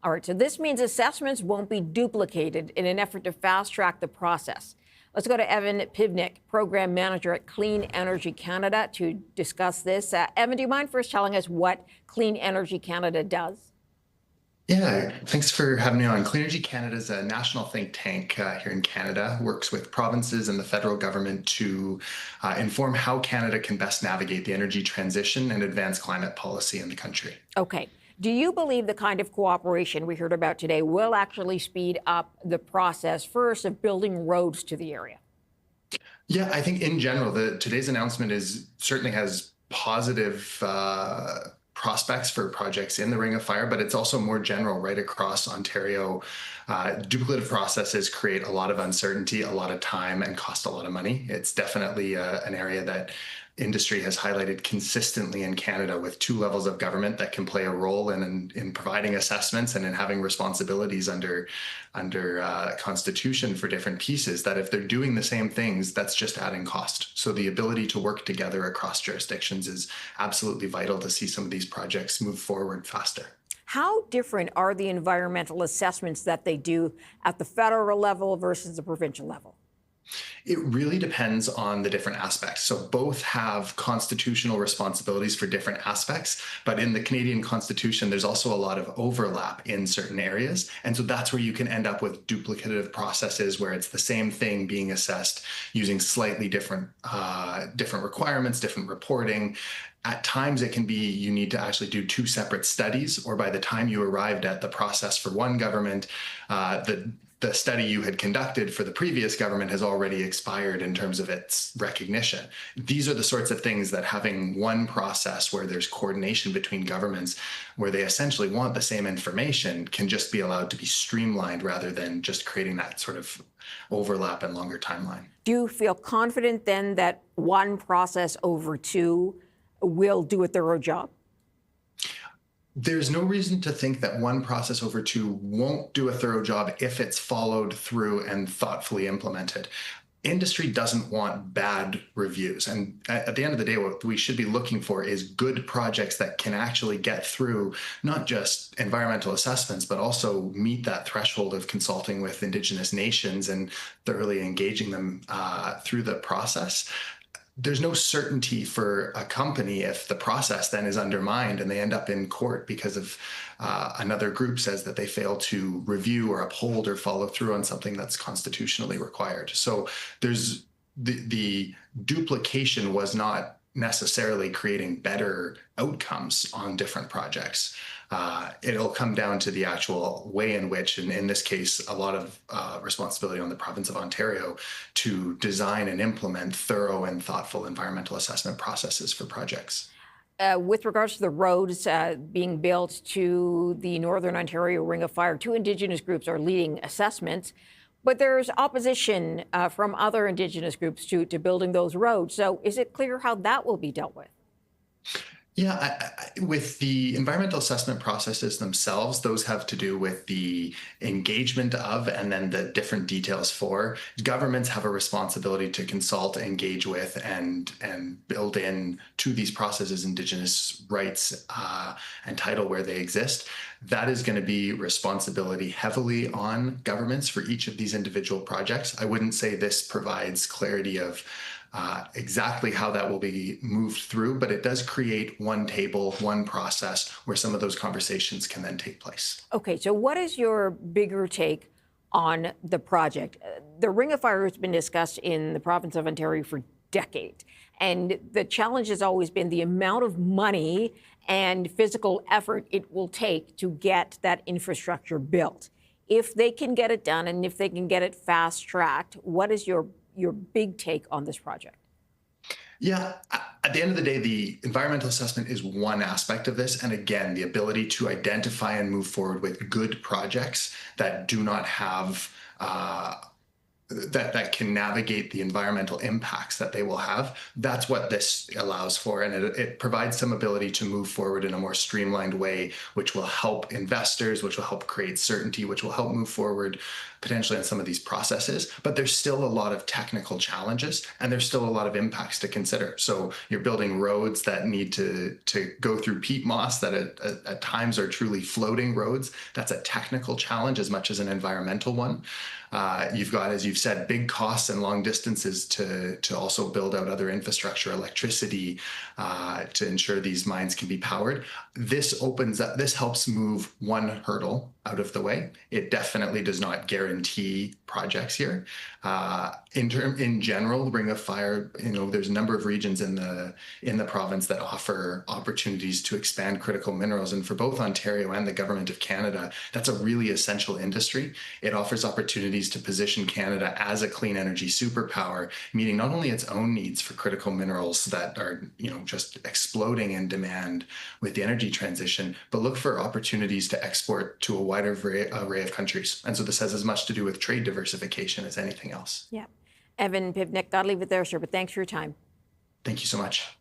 All right, so this means assessments won't be duplicated in an effort to fast track the process. Let's go to Evan Pivnik, Program Manager at Clean Energy Canada, to discuss this. Evan, do you mind first telling us what Clean Energy Canada does? Yeah, thanks for having me on. Clean Energy Canada is a national think tank here in Canada, works with provinces and the federal government to inform how Canada can best navigate the energy transition and advance climate policy in the country. Okay. Do you believe the kind of cooperation we heard about today will actually speed up the process first of building roads to the area? Yeah, I think in general, today's announcement is certainly has positive prospects for projects in the Ring of Fire, but it's also more general right across Ontario. Duplicative processes create a lot of uncertainty, a lot of time, and cost a lot of money. It's definitely an area that industry has highlighted consistently in Canada, with two levels of government that can play a role in providing assessments and in having responsibilities under Constitution for different pieces, that if they're doing the same things, that's just adding cost. So the ability to work together across jurisdictions is absolutely vital to see some of these projects move forward faster. How different are the environmental assessments that they do at the federal level versus the provincial level? It really depends on the different aspects. So both have constitutional responsibilities for different aspects, but in the Canadian Constitution, there's also a lot of overlap in certain areas. And so that's where you can end up with duplicative processes where it's the same thing being assessed using slightly different requirements, different reporting. At times, it can be you need to actually do two separate studies, or by the time you arrived at the process for one government, the study you had conducted for the previous government has already expired in terms of its recognition. These are the sorts of things that having one process where there's coordination between governments, where they essentially want the same information, can just be allowed to be streamlined rather than just creating that sort of overlap and longer timeline. Do you feel confident then that one process over two will do a thorough job? There's no reason to think that one process over two won't do a thorough job if it's followed through and thoughtfully implemented. Industry doesn't want bad reviews. And at the end of the day, what we should be looking for is good projects that can actually get through not just environmental assessments, but also meet that threshold of consulting with Indigenous nations and thoroughly engaging them through the process. There's no certainty for a company if the process then is undermined and they end up in court because of another group says that they fail to review or uphold or follow through on something that's constitutionally required. So there's the duplication was not necessarily creating better outcomes on different projects. It'll come down to the actual way in which, and in this case, a lot of responsibility on the province of Ontario to design and implement thorough and thoughtful environmental assessment processes for projects. With regards to the roads being built to the Northern Ontario Ring of Fire, two Indigenous groups are leading assessments, but there's opposition from other Indigenous groups to building those roads. So is it clear how that will be dealt with? Yeah, with the environmental assessment processes themselves, those have to do with the engagement of and then the different details for. Governments have a responsibility to consult, engage with, and build in to these processes Indigenous rights and title where they exist. That is going to be responsibility heavily on governments for each of these individual projects. I wouldn't say this provides clarity of exactly how that will be moved through, but it does create one table, one process where some of those conversations can then take place. Okay, so what is your bigger take on the project? The Ring of Fire has been discussed in the province of Ontario for decades, and the challenge has always been the amount of money and physical effort it will take to get that infrastructure built. If they can get it done and if they can get it fast-tracked, what is your big take on this project? Yeah, at the end of the day, the environmental assessment is one aspect of this. And again, the ability to identify and move forward with good projects that do not have that can navigate the environmental impacts that they will have. That's what this allows for, and it provides some ability to move forward in a more streamlined way, which will help investors, which will help create certainty, which will help move forward potentially on some of these processes. But there's still a lot of technical challenges, and there's still a lot of impacts to consider. So you're building roads that need to go through peat moss that at times are truly floating roads. That's a technical challenge as much as an environmental one. You've got, as you've said, big costs and long distances to also build out other infrastructure, electricity, to ensure these mines can be powered. This helps move one hurdle out of the way. It definitely does not guarantee projects here. In general, Ring of Fire, there's a number of regions in the province that offer opportunities to expand critical minerals, and for both Ontario and the government of Canada, that's a really essential industry. It offers opportunities to position Canada as a clean energy superpower, meeting not only its own needs for critical minerals that are just exploding in demand with the energy transition, but look for opportunities to export to a wider array of countries. And so this has as much to do with trade diversification as anything else. Yeah. Evan Pivnik, got to leave it there, sir, but thanks for your time. Thank you so much.